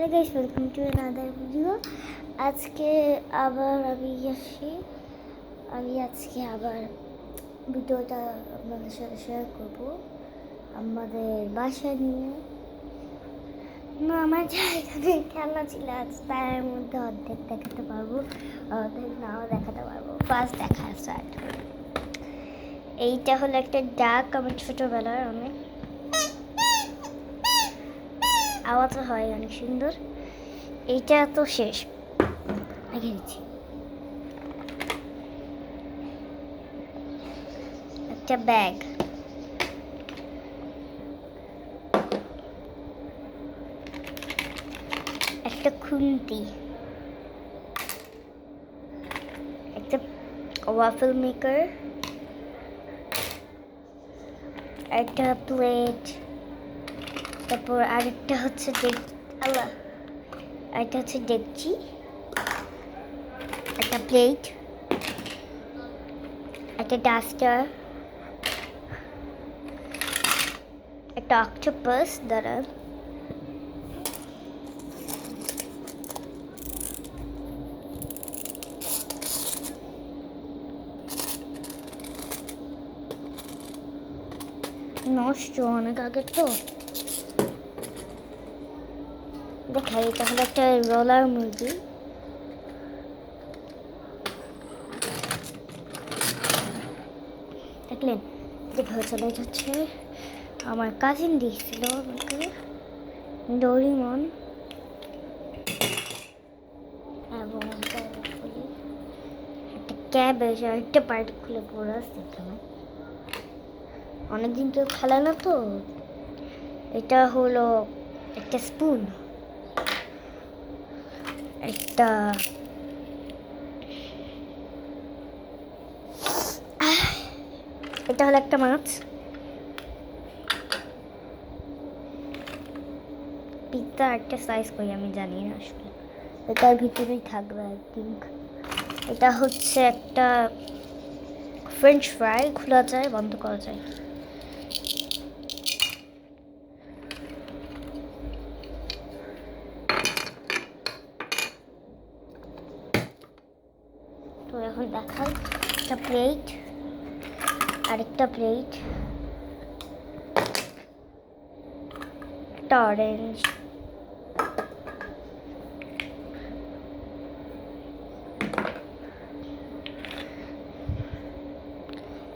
Hello guys, welcome to another video. আজকে আবার আমি আজকে আবার ভিডিওটা আপনাদের সাথে শেয়ার করব আমাদের বাসা নিয়ে। না, আমার জায়গাতে খেলনা ছিল, আজ তার মধ্যে অর্ধেক দেখাতে পারবো, অর্ধেক নাও দেখাতে পারবো। ফার্স্ট দেখা স্টার্ট। এইটা হলো একটা ডাক, আমার ছোটোবেলার অনেক আওয়াজ হয়, অনেক সুন্দর। এইটা তো শেষ, রেখে দিচ্ছি। একটা ব্যাগ, একটা খুন্তি, একটা ওয়াফেল মেকার, একটা প্লেট, তারপর আরেকটা হচ্ছে আরেকটা হচ্ছে ডেকচি, একটা প্লেট, একটা ডাস্টার, একটা অক্টোপাস দ্বারা, নষ্ট অনেক আগে তো। দেখাই, এটা হলো একটা রোলার মুরগি। দেখলেন যেভাবে চলে যাচ্ছে। আমার কাজিন দিয়েছিল আমাকে ডোরিমন, এবং একটা ক্যাবেজ আর একটা পার্ট খুলে পড়ে আসছে এখানে। অনেকদিন কেউ খেলে না তো। এটা হলো একটা স্পুন, এটা হলো একটা মাছ, পিৎজা একটা সাইজ করি আমি জানি না আসলে, এটার ভিতরেই থাকবে আই থিঙ্ক। এটা হচ্ছে একটা ফ্রেঞ্চ ফ্রাই, খোলা যায় বন্ধ করা যায়। তো এখন দেখাই একটা প্লেট, আরেকটা প্লেট, একটা অরেঞ্জ,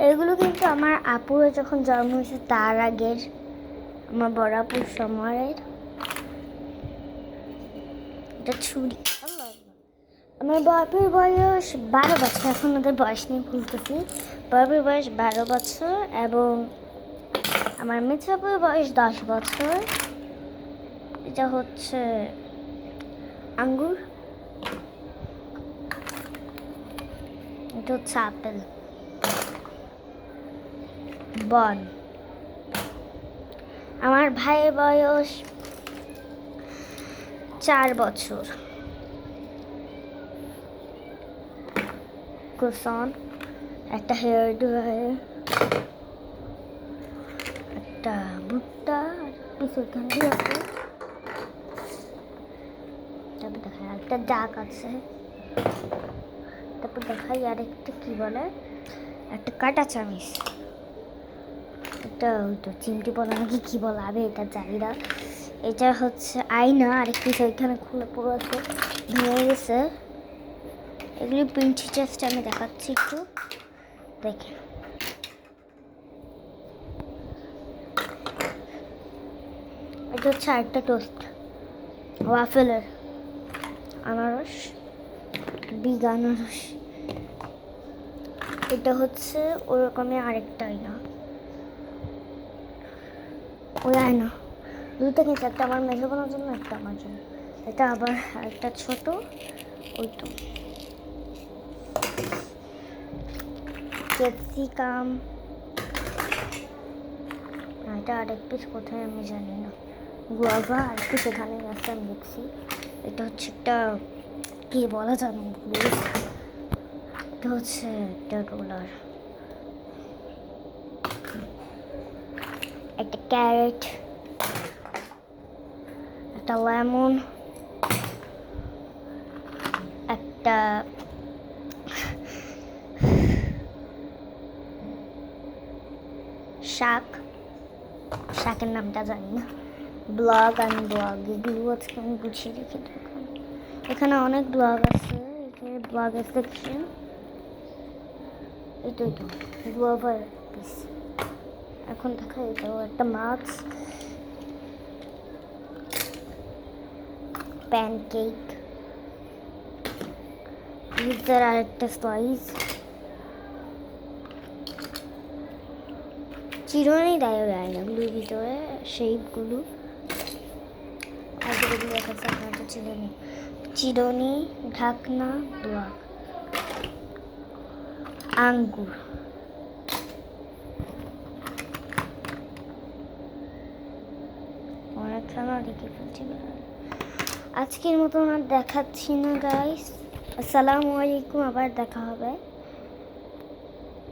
এগুলো কিন্তু আমার আপুরা যখন জন্ম হয়েছে তার আগের, আমার বড় আপুর সময়ের। এটা ছুরি। আমার বাপের বয়স 12 বছর, এখন ওদের বয়স নিয়ে ভুলতেছি। বাপের বয়স 12 বছর এবং আমার মেঝাপুর বয়স 10 বছর। এটা হচ্ছে আঙ্গুর, এটা হচ্ছে আপেল। বন, আমার ভাইয়ের বয়স 4 বছর। ক্রোসন, একটা হেয়ার ড্রায়ার, একটা ভুট্টা, কিছু ক্যান্ডি আছে। তারপর দেখাই একটা ডাক আছে। তারপর দেখাই আরেকটা কি বলে, একটা কাটা চামিচ। এটা ওই তো চিমটি বলা নাকি কি বলা, আমি এটা জানি না। এটা হচ্ছে আয়না, আরেকটি এখানে খুলে পড়ে আছে, ভেঙে গেছে। এগুলি পিঞ্চি চেস্ট, আমি দেখাচ্ছি একটু দেখে। এটা হচ্ছে আরেকটা টোস্ট, ওয়াফেলের আনারস, বিগ আনারস। এটা হচ্ছে ওরকমই আরেকটা আয়না, ওই আয়না দুটো কিনছে, একটা আমার মেজো বোনের জন্য, একটা আমার জন্য। এটা আবার একটা ছোট, ওই তো ক্যাপসিকাম। এটা আরেক পিস কোথায় আমি জানি না, গুয়াভা আর পিস এখানে আছে আমি দেখছি। এটা হচ্ছে একটা কি বলা জানো, এটা হচ্ছে একটা রোলার, একটা ক্যারেট, একটা লেমন, এটা শাক, শাকের নামটা জানি না। ব্লগ অ্যান্ড ব্লগ, এগুলো আজকে আমি গুছিয়ে রেখে দেবো। এখানে অনেক ব্লগ আছে, এখানে ব্লগের সেকশন। এটাই তো গ্লোভার পিস। এখন দেখা এটাও একটা মাছ, প্যানকেক, পিৎজার আরেকটা স্লাইস, চিরুনি দেয় আয়নাগুলোর ভিতরে শেপগুলো। আর যেগুলো দেখাচ্ছে আপনার চিরুনি, চিরুনি, ঢাকনা, ব্লগ, আঙ্গুর। অনেক সময় রেখে ফেলছি। আজকের মতন আর দেখাচ্ছি না গাইস। আসসালামু আলাইকুম, আবার দেখা হবে।